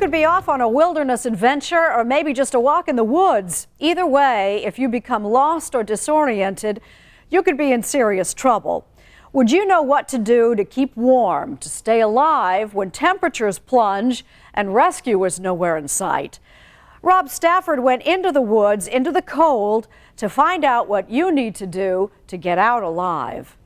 Could be off on a wilderness adventure or maybe just a walk in the woods. Either way, if you become lost or disoriented, you could be in serious trouble. Would you know what to do to keep warm, to stay alive when temperatures plunge and rescue is nowhere in sight? Rob Stafford went into the woods, into the cold, to find out what you need to do to get out alive.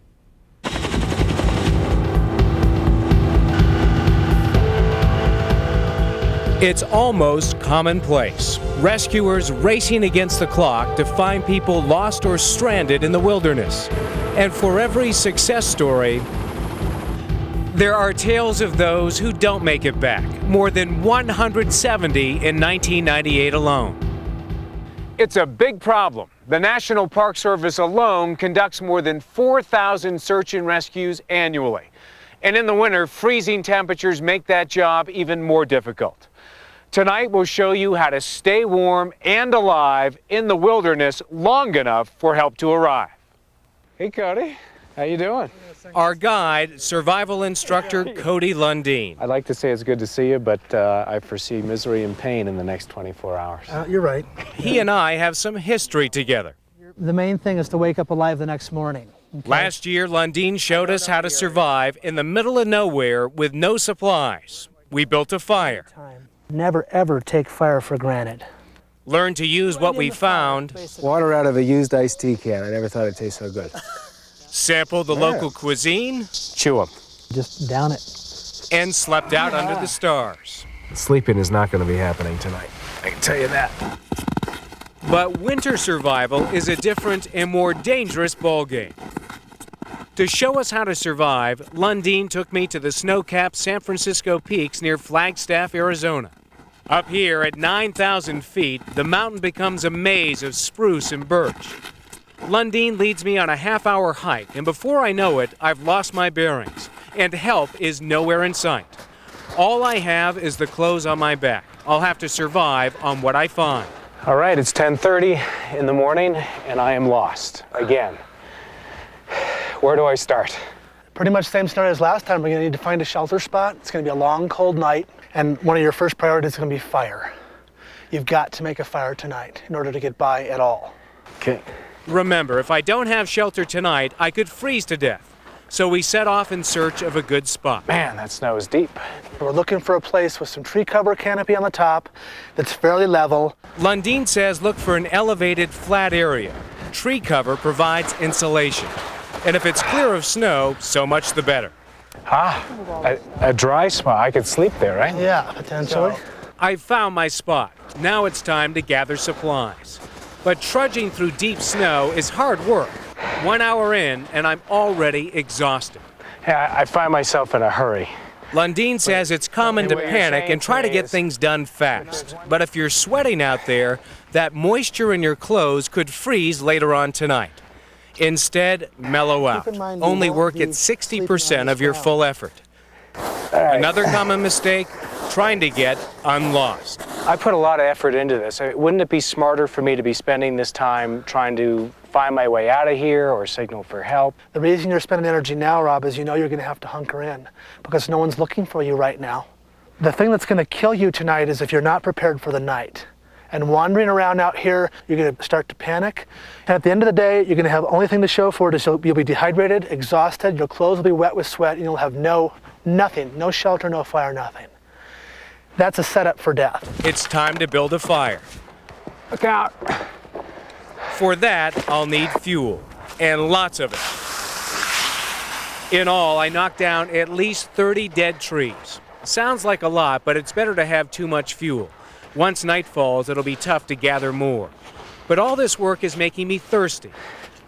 It's almost commonplace. Rescuers racing against the clock to find people lost or stranded in the wilderness. And for every success story, there are tales of those who don't make it back. More than 170 in 1998 alone. It's a big problem. The National Park Service alone conducts more than 4,000 search and rescues annually. And in the winter, freezing temperatures make that job even more difficult. Tonight, we'll show you how to stay warm and alive in the wilderness long enough for help to arrive. Hey, Cody. How you doing? Our guide, survival instructor Cody Lundin. I'd like to say it's good to see you, but I foresee misery and pain in the next 24 hours. You're right. He and I have some history together. The main thing is to wake up alive the next morning. Okay? Last year, Lundin showed us how to survive in the middle of nowhere with no supplies. We built a fire. Never, ever take fire for granted. Learned to use what we found. Water out of a used iced tea can. I never thought it'd taste so good. Sampled the local cuisine. Chew 'em. Just down it. And slept out under the stars. Sleeping is not going to be happening tonight. I can tell you that. But winter survival is a different and more dangerous ballgame. To show us how to survive, Lundin took me to the snow-capped San Francisco peaks near Flagstaff, Arizona. Up here at 9,000 feet, the mountain becomes a maze of spruce and birch. Lundin leads me on a half-hour hike, and before I know it, I've lost my bearings, and help is nowhere in sight. All I have is the clothes on my back. I'll have to survive on what I find. All right, it's 10:30 in the morning, and I am lost again. Where do I start? Pretty much same scenario as last time. We're going to need to find a shelter spot. It's going to be a long, cold night, and one of your first priorities is going to be fire. You've got to make a fire tonight in order to get by at all. Okay. Remember, if I don't have shelter tonight, I could freeze to death. So we set off in search of a good spot. Man, that snow is deep. We're looking for a place with some tree cover canopy on the top that's fairly level. Lundin says look for an elevated, flat area. Tree cover provides insulation. And if it's clear of snow, so much the better. A dry spot. I could sleep there, right? Yeah, potentially. I found my spot. Now it's time to gather supplies. But trudging through deep snow is hard work. 1 hour in, and I'm already exhausted. Yeah, I find myself in a hurry. Lundin says it's common to panic and try to get things done fast. But if you're sweating out there, that moisture in your clothes could freeze later on tonight. Instead, mellow out. Only work at 60% of your full effort. Another common mistake, trying to get unlost. I put a lot of effort into this. Wouldn't it be smarter for me to be spending this time trying to find my way out of here or signal for help? The reason you're spending energy now, Rob, is you know you're going to have to hunker in because no one's looking for you right now. The thing that's going to kill you tonight is if you're not prepared for the night. And wandering around out here, you're going to start to panic. And at the end of the day, you're going to have only thing to show for it is you'll be dehydrated, exhausted, your clothes will be wet with sweat, and you'll have nothing, no shelter, no fire, nothing. That's a setup for death. It's time to build a fire. Look out. For that, I'll need fuel, and lots of it. In all, I knocked down at least 30 dead trees. Sounds like a lot, but it's better to have too much fuel. Once night falls, it'll be tough to gather more. But all this work is making me thirsty.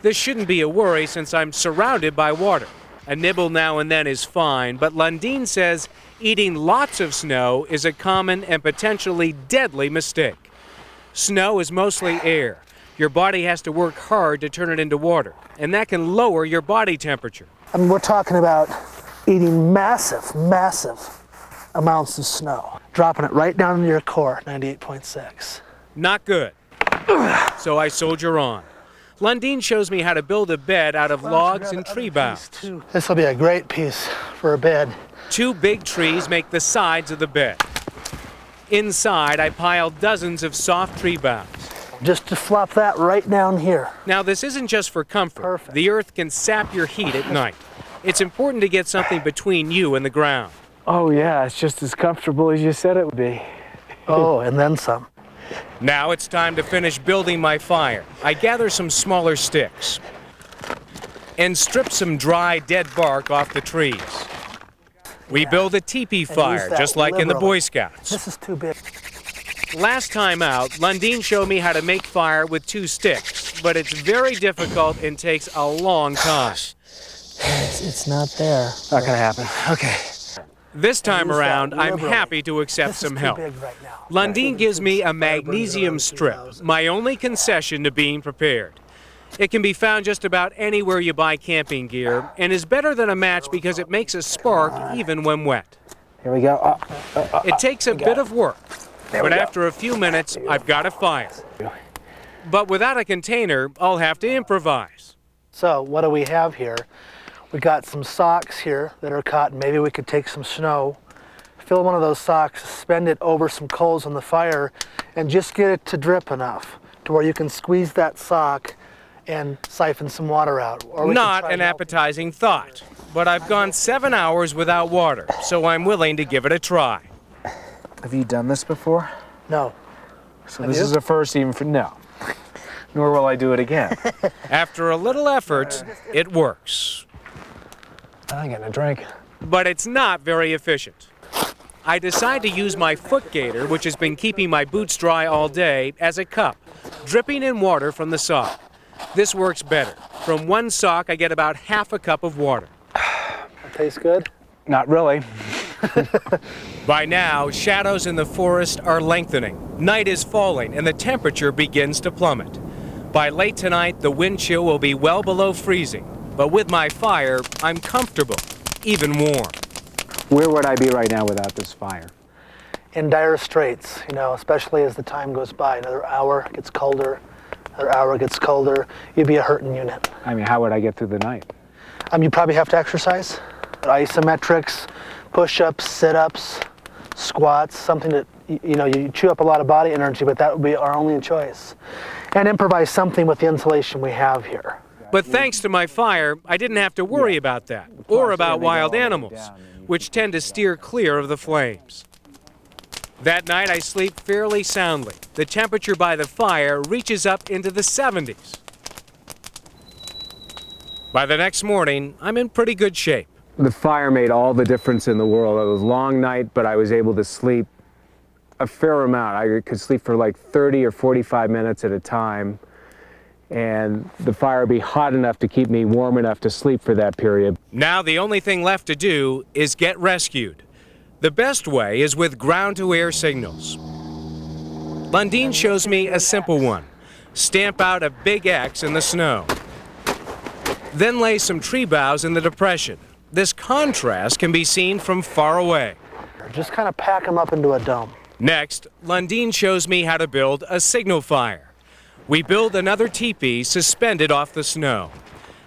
This shouldn't be a worry since I'm surrounded by water. A nibble now and then is fine, but Lundin says eating lots of snow is a common and potentially deadly mistake. Snow is mostly air. Your body has to work hard to turn it into water, and that can lower your body temperature. I mean, we're talking about eating massive amounts of snow, dropping it right down into your core, 98.6. Not good. So I soldier on. Lundin shows me how to build a bed out of logs and tree boughs. This will be a great piece for a bed. 2 big trees make the sides of the bed. Inside, I pile dozens of soft tree boughs. Just to flop that right down here. Now, this isn't just for comfort. Perfect. The earth can sap your heat at night. It's important to get something between you and the ground. Oh yeah, it's just as comfortable as you said it would be. Oh, and then some. Now it's time to finish building my fire. I gather some smaller sticks and strip some dry, dead bark off the trees. We build a teepee fire, just like in the Boy Scouts. This is too big. Last time out, Lundin showed me how to make fire with 2 sticks, but it's very difficult and takes a long time. It's not there. Not gonna happen. Okay. This time Use that around, I'm liberally. happy to accept This is some too help. big right now. Lundin gives me a magnesium strip, my only concession to being prepared. It can be found just about anywhere you buy camping gear and is better than a match because it makes a spark even when wet. Here we go. It takes a bit of work, but we go. after a few minutes, I've got a fire. But without a container, I'll have to improvise. So what do we have here? We got some socks here that are cotton. Maybe we could take some snow, fill one of those socks, suspend it over some coals on the fire, and just get it to drip enough to where you can squeeze that sock and siphon some water out. Or we can Not try an and appetizing thought, but I've gone 7 hours without water, so I'm willing to give it a try. Have you done this before? No. So this is a first even for no. Nor will I do it again. After a little effort, it works. I'm getting a drink. But it's not very efficient. I decide to use my foot gaiter, which has been keeping my boots dry all day, as a cup, dripping in water from the sock. This works better. From one sock, I get about half a cup of water. That tastes good? Not really. By now, shadows in the forest are lengthening. Night is falling, and the temperature begins to plummet. By late tonight, the wind chill will be well below freezing. But with my fire, I'm comfortable, even warm. Where would I be right now without this fire? In dire straits, you know, especially as the time goes by. Another hour gets colder, another hour gets colder. You'd be a hurting unit. I mean, how would I get through the night? You probably have to exercise. Isometrics, push-ups, sit-ups, squats, something that, you chew up a lot of body energy, but that would be our only choice. And improvise something with the insulation we have here. But thanks to my fire, I didn't have to worry about that, or about wild animals, which tend to steer clear of the flames. That night, I sleep fairly soundly. The temperature by the fire reaches up into the 70s. By the next morning, I'm in pretty good shape. The fire made all the difference in the world. It was a long night, but I was able to sleep a fair amount. I could sleep for like 30 or 45 minutes at a time, and the fire would be hot enough to keep me warm enough to sleep for that period. Now the only thing left to do is get rescued. The best way is with ground-to-air signals. Lundin shows me a simple one. Stamp out a big X in the snow. Then lay some tree boughs in the depression. This contrast can be seen from far away. Just kind of pack them up into a dome. Next, Lundin shows me how to build a signal fire. We build another teepee suspended off the snow.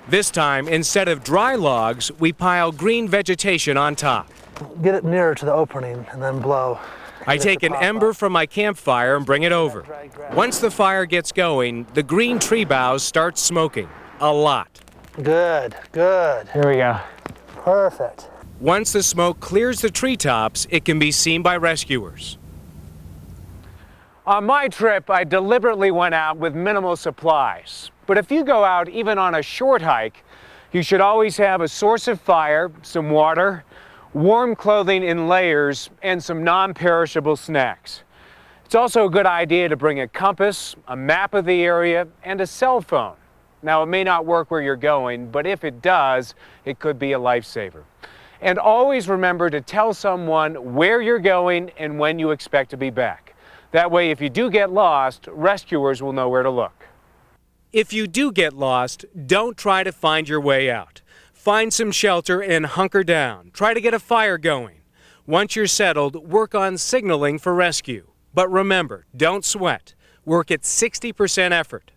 This time, instead of dry logs, we pile green vegetation on top. Get it nearer to the opening and then blow. I take an ember from my campfire and bring it over. Once the fire gets going, the green tree boughs start smoking. A lot. Good, good. Here we go. Perfect. Once the smoke clears the treetops, it can be seen by rescuers. On my trip, I deliberately went out with minimal supplies. But if you go out even on a short hike, you should always have a source of fire, some water, warm clothing in layers, and some non-perishable snacks. It's also a good idea to bring a compass, a map of the area, and a cell phone. Now, it may not work where you're going, but if it does, it could be a lifesaver. And always remember to tell someone where you're going and when you expect to be back. That way, if you do get lost, rescuers will know where to look. If you do get lost, don't try to find your way out. Find some shelter and hunker down. Try to get a fire going. Once you're settled, work on signaling for rescue. But remember, don't sweat. Work at 60% effort.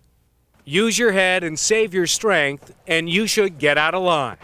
Use your head and save your strength, and you should get out alive.